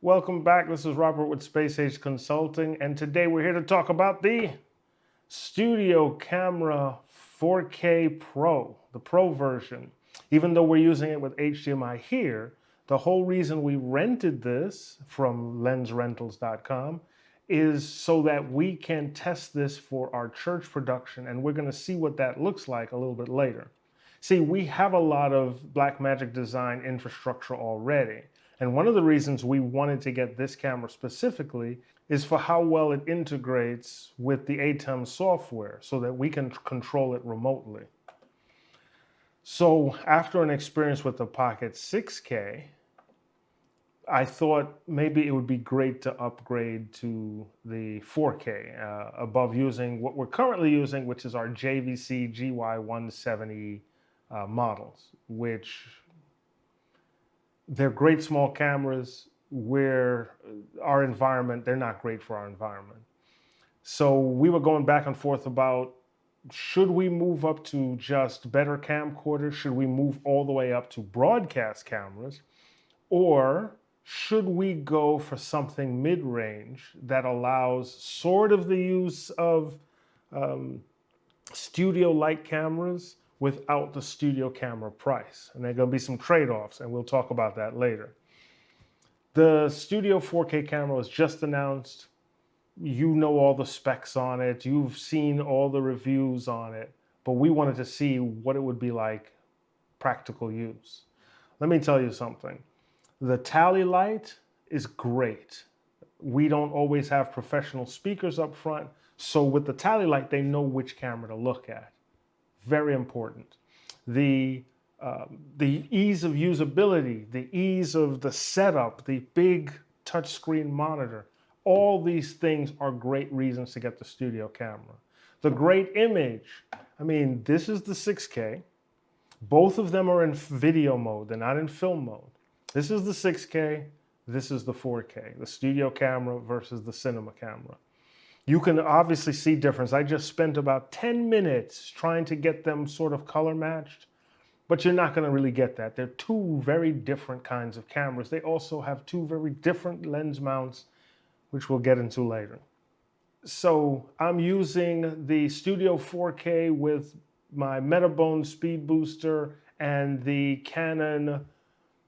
Welcome back. This is Robert with Space Age Consulting, and today we're here to talk about the Studio Camera 4K Pro, the Pro version. Even though we're using it with HDMI here, the whole reason we rented this from lensrentals.com is so that we can test this for our church production, and we're going to see what that looks like a little bit later. See, we have a lot of BlackMagic Design infrastructure already. And one of the reasons we wanted to get this camera specifically is for how well it integrates with the ATEM software so that we can control it remotely. So after an experience with the Pocket 6K, I thought maybe it would be great to upgrade to the 4K above using what we're currently using, which is our JVC GY170 models, which they're great small cameras where our environment, they're not great for our environment. So we were going back and forth about, should we move up to just better camcorders? Should we move all the way up to broadcast cameras? Or should we go for something mid-range that allows sort of the use of studio-like cameras without the studio camera price? And there are going to be some trade-offs, and we'll talk about that later. The Studio 4K camera was just announced. You know all the specs on it. You've seen all the reviews on it, but we wanted to see what it would be like practical use. Let me tell you something. The tally light is great. We don't always have professional speakers up front, so with the tally light, they know which camera to look at. Very important. The ease of usability, the ease of the setup, the big touchscreen monitor, all these things are great reasons to get the studio camera. The great image, I mean, this is the 6K. Both of them are in video mode, they're not in film mode. This is the 6K, this is the 4K, the studio camera versus the cinema camera. You can obviously see difference. I just spent about 10 minutes trying to get them sort of color matched, but you're not going to really get that. They're two very different kinds of cameras. They also have two very different lens mounts, which we'll get into later. So I'm using the Studio 4K with my Metabones Speedbooster and the Canon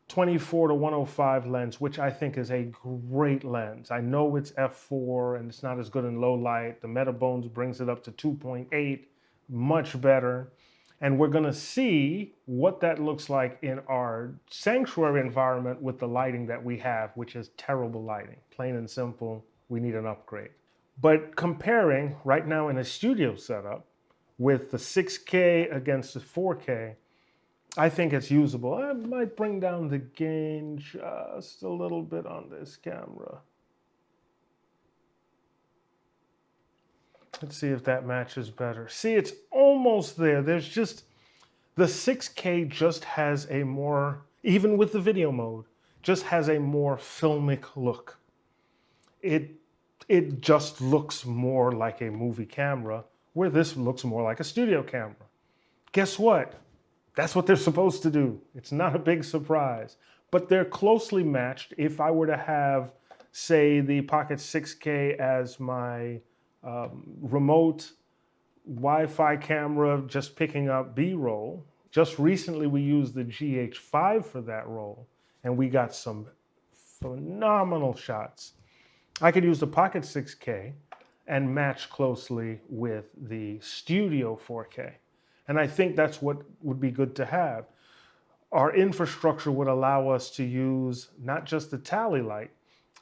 24-105 lens, which I think is a great lens. I know it's f4 and it's not as good in low light. The Metabones brings it up to 2.8, much better. And we're gonna see what that looks like in our sanctuary environment with the lighting that we have, which is terrible lighting. Plain and simple, we need an upgrade. But comparing right now in a studio setup with the 6K against the 4K, I think it's usable. I might bring down the gain just a little bit on this camera. Let's see if that matches better. See, it's almost there. There's just, the 6K just has a more, even with the video mode, just has a more filmic look. It just looks more like a movie camera, where this looks more like a studio camera. Guess what? That's what they're supposed to do. It's not a big surprise, but they're closely matched. If I were to have, say, the Pocket 6K as my remote Wi-Fi camera, just picking up B-roll, just recently we used the GH5 for that role, and we got some phenomenal shots. I could use the Pocket 6K and match closely with the Studio 4K. And I think that's what would be good to have. Our infrastructure would allow us to use not just the tally light,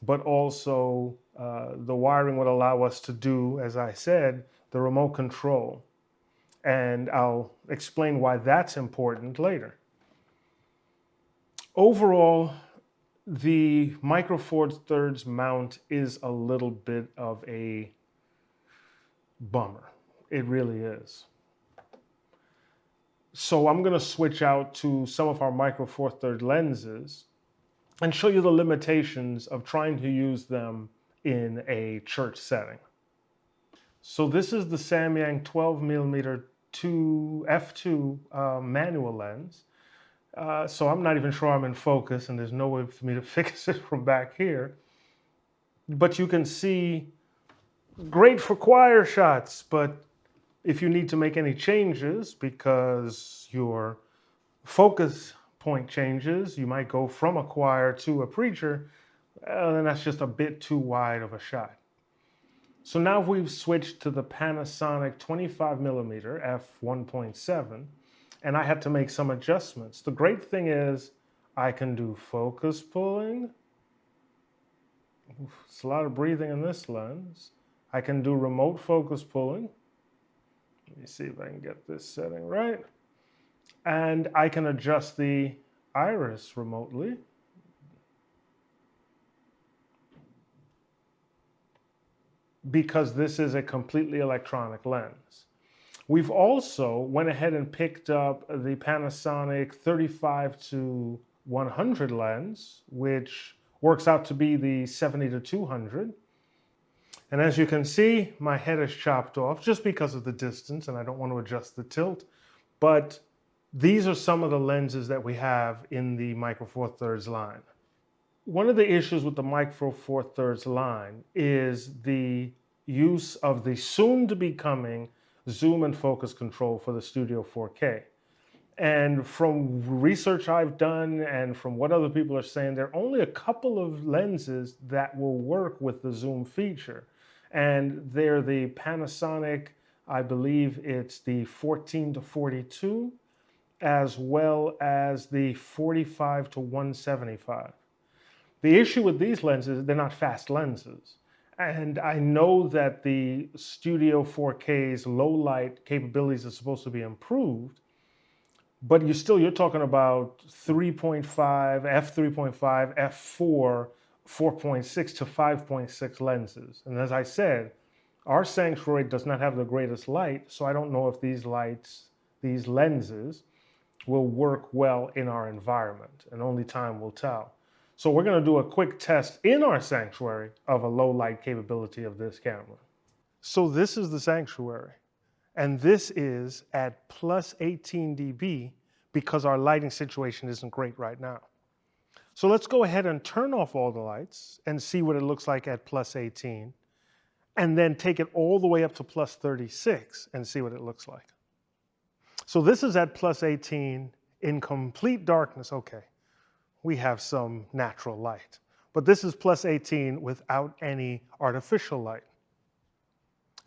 but also the wiring would allow us to do, as I said, the remote control. And I'll explain why that's important later. Overall, the Micro Four Thirds mount is a little bit of a bummer. It really is. So I'm going to switch out to some of our Micro Four Thirds lenses and show you the limitations of trying to use them in a church setting. So this is the Samyang 12mm f2 manual lens. So I'm not even sure I'm in focus, and there's no way for me to fix it from back here. But you can see, great for choir shots, but if you need to make any changes because your focus point changes, you might go from a choir to a preacher, then that's just a bit too wide of a shot. So now we've switched to the Panasonic 25mm f1.7, and I had to make some adjustments. The great thing is I can do focus pulling. It's a lot of breathing in this lens. I can do remote focus pulling. Let me see if I can get this setting right. And I can adjust the iris remotely. Because this is a completely electronic lens. We've also went ahead and picked up the Panasonic 35-100 lens, which works out to be the 70-200. And as you can see, my head is chopped off just because of the distance, and I don't want to adjust the tilt. But these are some of the lenses that we have in the Micro Four Thirds line. One of the issues with the Micro Four Thirds line is the use of the soon-to-be-coming zoom and focus control for the Studio 4K. And from research I've done and from what other people are saying, there are only a couple of lenses that will work with the zoom feature. And they're the Panasonic, I believe it's the 14-42, as well as the 45-175. The issue with these lenses, they're not fast lenses. And I know that the Studio 4K's low light capabilities are supposed to be improved, but you're talking about 3.5, f3.5, f4, 4.6 to 5.6 lenses. And as I said, our sanctuary does not have the greatest light, so I don't know if these lenses will work well in our environment, and only time will tell. So we're going to do a quick test in our sanctuary of a low light capability of this camera. So this is the sanctuary, and this is at plus 18 dB because our lighting situation isn't great right now. So let's go ahead and turn off all the lights and see what it looks like at plus 18, and then take it all the way up to plus 36 and see what it looks like. So this is at plus 18 in complete darkness. Okay, we have some natural light, but this is plus 18 without any artificial light.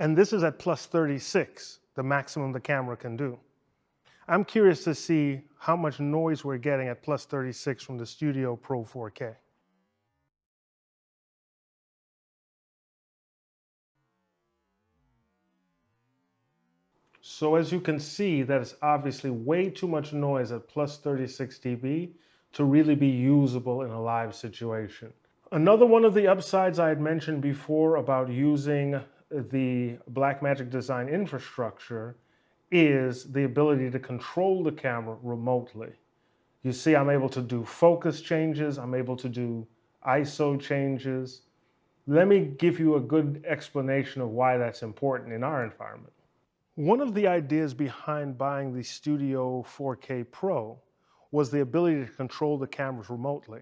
And this is at plus 36, the maximum the camera can do. I'm curious to see how much noise we're getting at plus 36 from the Studio Pro 4K. So as you can see, that is obviously way too much noise at plus 36 dB to really be usable in a live situation. Another one of the upsides I had mentioned before about using the BlackMagic Design infrastructure is the ability to control the camera remotely. You see, I'm able to do focus changes, I'm able to do ISO changes. Let me give you a good explanation of why that's important in our environment. One of the ideas behind buying the Studio 4K Pro was the ability to control the cameras remotely.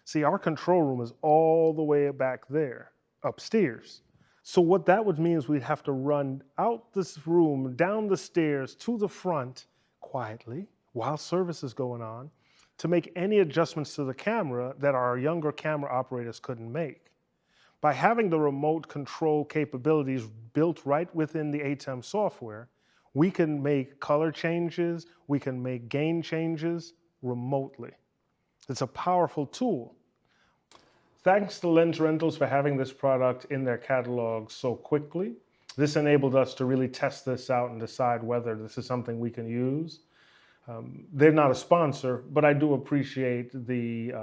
See, our control room is all the way back there, upstairs. So what that would mean is we'd have to run out this room, down the stairs to the front quietly while service is going on to make any adjustments to the camera that our younger camera operators couldn't make. By having the remote control capabilities built right within the ATEM software, we can make color changes, we can make gain changes remotely. It's a powerful tool. Thanks to Lens Rentals for having this product in their catalog so quickly. This enabled us to really test this out and decide whether this is something we can use. They're not a sponsor, but I do appreciate the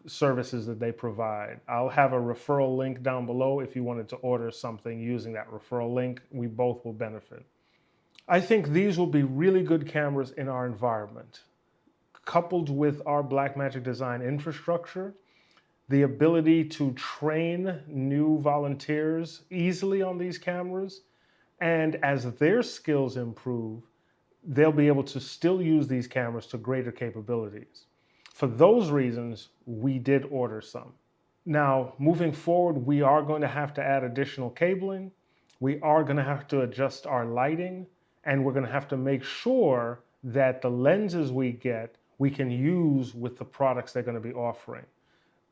services that they provide. I'll have a referral link down below if you wanted to order something using that referral link. We both will benefit. I think these will be really good cameras in our environment. Coupled with our BlackMagic Design infrastructure, the ability to train new volunteers easily on these cameras, and as their skills improve, they'll be able to still use these cameras to greater capabilities. For those reasons, we did order some. Now, moving forward, we are going to have to add additional cabling. We are going to have to adjust our lighting, and we're going to have to make sure that the lenses we get, we can use with the products they're going to be offering.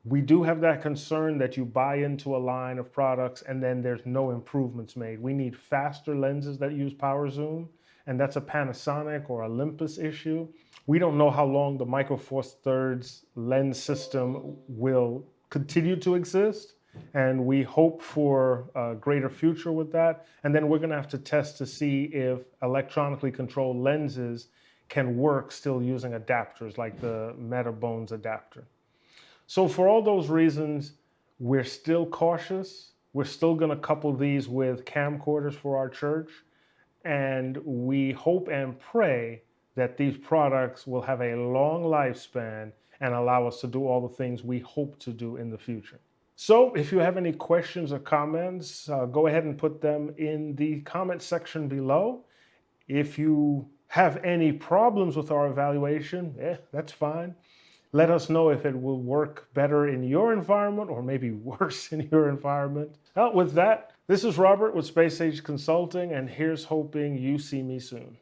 We do have that concern that you buy into a line of products and then there's no improvements made. We need faster lenses that use power zoom, and that's a Panasonic or Olympus issue. We don't know how long the Micro Four Thirds lens system will continue to exist, and we hope for a greater future with that. And then we're going to have to test to see if electronically controlled lenses can work still using adapters like the Metabones adapter. So for all those reasons, we're still cautious. We're still going to couple these with camcorders for our church, and we hope and pray that these products will have a long lifespan and allow us to do all the things we hope to do in the future. So if you have any questions or comments, go ahead and put them in the comment section below. If you have any problems with our evaluation, that's fine. Let us know if it will work better in your environment or maybe worse in your environment. With that, this is Robert with Space Age Consulting, and here's hoping you see me soon.